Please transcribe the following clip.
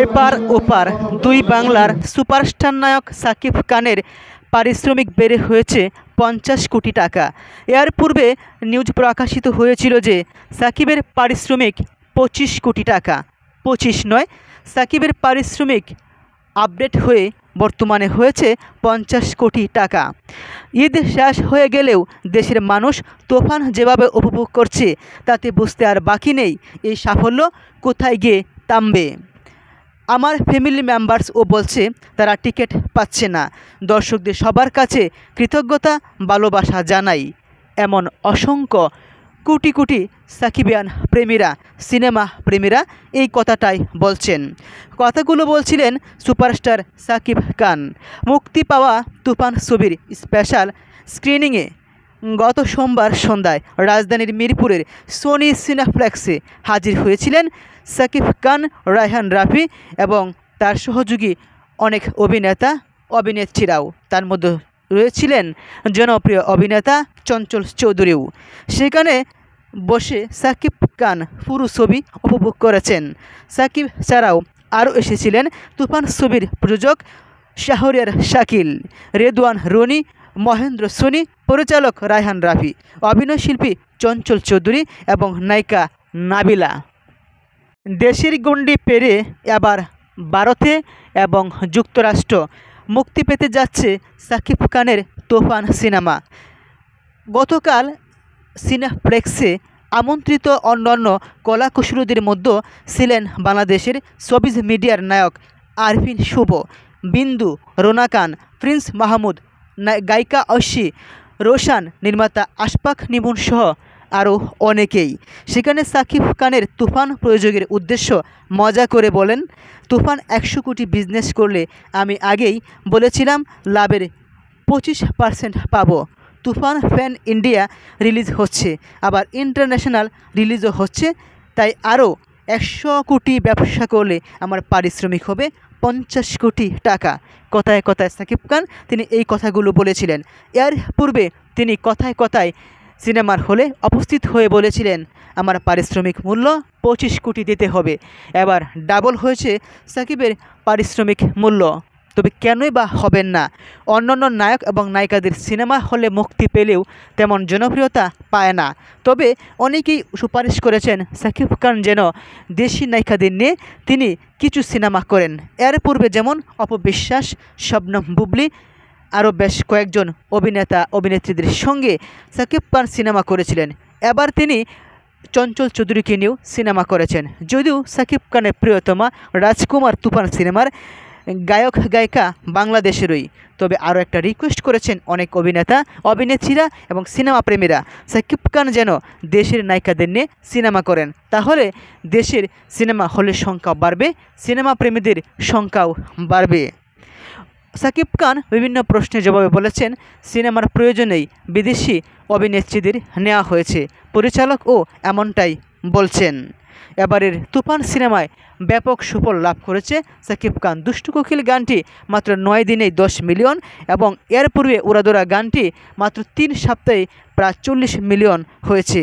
এপার ওপার দুই বাংলার সুপারস্টার নায়ক সাকিব খানের পারিশ্রমিক বেড়ে হয়েছে 50 কোটি টাকা। এর পূর্বে নিউজ প্রকাশিত হয়েছিল যে সাকিবের পারিশ্রমিক 25 কোটি টাকা। 25 নয়, সাকিবের পারিশ্রমিক আপডেট হয়ে বর্তমানে হয়েছে 50 কোটি টাকা। ঈদ শেষ হয়ে গেলেও দেশের মানুষ তুফান যেভাবে উপভোগ করছে তাতে বুঝতে আর বাকি নেই এই সাফল্য কোথায় গিয়ে থামবে। আমার ফ্যামিলি মেম্বার্সও বলছে তারা টিকিট পাচ্ছে না। দর্শকদের সবার কাছে কৃতজ্ঞতা ভালোবাসা জানাই। এমন অসংখ্য কোটি কোটি সাকিবিয়ান প্রেমীরা, সিনেমা প্রেমীরা এই কথাটাই বলছেন। কথাগুলো বলছিলেন সুপারস্টার সাকিব খান। মুক্তি পাওয়া তুফান ছবির স্পেশাল স্ক্রিনিংয়ে গত সোমবার সন্ধ্যায় রাজধানীর মিরপুরের সোনি সিনেপ্লেক্সে হাজির হয়েছিলেন সাকিব খান, রায়হান রাফি এবং তার সহযোগী অনেক অভিনেতা অভিনেত্রীরাও। তার মধ্যে রয়েছিলেন জনপ্রিয় অভিনেতা চঞ্চল চৌধুরীও। সেখানে বসে সাকিব খান পুরো ছবি উপভোগ করেছেন। সাকিব ছাড়াও আরও এসেছিলেন তুফান ছবির প্রযোজক শাহরিয়ার শাকিল, রেদওয়ান রনি, মহেন্দ্র সোনি, পরিচালক রায়হান রাফি, অভিনয়শিল্পী চঞ্চল চৌধুরী এবং নায়িকা নাবিলা। দেশের গণ্ডি পেরিয়ে এবার ভারতে এবং যুক্তরাষ্ট্র মুক্তি পেতে যাচ্ছে সাকিব খানের তুফান সিনেমা। গতকাল সিনেপ্লেক্সে আমন্ত্রিত অন্যান্য কলাকুশলীদের মধ্যে ছিলেন বাংলাদেশের শোবিজ মিডিয়ার নায়ক আরফিন শুভ, বিন্দু, রোনা খান, প্রিন্স মাহমুদ, গায়িকা ঐশী, রোশান, নির্মাতা আশফাক নিপুণ সহ আরও অনেকেই। সেখানে সাকিব খানের তুফান প্রযোগের উদ্দেশ্য মজা করে বলেন, তুফান 100 কোটি বিজনেস করলে আমি আগেই বলেছিলাম লাভের 25% পাবো। তুফান প্যান ইন্ডিয়া রিলিজ হচ্ছে, আবার ইন্টারন্যাশনাল রিলিজও হচ্ছে, তাই আরও 100 কোটি ব্যবসা করলে আমার পারিশ্রমিক হবে 50 কোটি টাকা। কথায় কথায় সাকিব খান তিনি এই কথাগুলো বলেছিলেন। এর পূর্বে তিনি কথায় কথায় সিনেমার হলে উপস্থিত হয়ে বলেছিলেন আমার পারিশ্রমিক মূল্য 25 কোটি দিতে হবে। এবার ডাবল হয়েছে সাকিবের পারিশ্রমিক মূল্য। তবে কেনই বা হবেন না? অন্যান্য নায়ক এবং নায়িকাদের সিনেমা হলে মুক্তি পেলেও তেমন জনপ্রিয়তা পায় না। তবে অনেকেই সুপারিশ করেছেন সাকিব খান যেন দেশি নায়িকাদের নিয়ে তিনি কিছু সিনেমা করেন। এর পূর্বে যেমন অপবিশ্বাস, শবনম বুবলি, আরও বেশ কয়েকজন অভিনেতা অভিনেত্রীদের সঙ্গে সাকিব খান সিনেমা করেছিলেন। এবার তিনি চঞ্চল চৌধুরীকে নিয়েও সিনেমা করেছেন। যদিও সাকিব খানের প্রিয়তমা রাজকুমার তুফান সিনেমার গায়ক গায়িকা বাংলাদেশেরই, তবে আরও একটা রিকোয়েস্ট করেছেন অনেক অভিনেতা অভিনেত্রীরা এবং সিনেমা প্রেমীরা, সাকিব খান যেন দেশের নায়িকাদের নিয়ে সিনেমা করেন। তাহলে দেশের সিনেমা হলের সংখ্যা বাড়বে, সিনেমা প্রেমীদের সংখ্যাও বাড়বে। সাকিব খান বিভিন্ন প্রশ্নের জবাবে বলেছেন, সিনেমার প্রয়োজনেই বিদেশি অভিনেত্রীদের নেওয়া হয়েছে। পরিচালকও এমনটাই বলছেন। এবারের তুফান সিনেমায় ব্যাপক সুফল লাভ করেছে সাকিব খান। দুষ্টু কোকিল গানটি মাত্র 9 দিনেই 10 মিলিয়ন এবং এর পূর্বে উড়াদোড়া গানটি মাত্র 3 সপ্তাহে প্রায় 40 মিলিয়ন হয়েছে।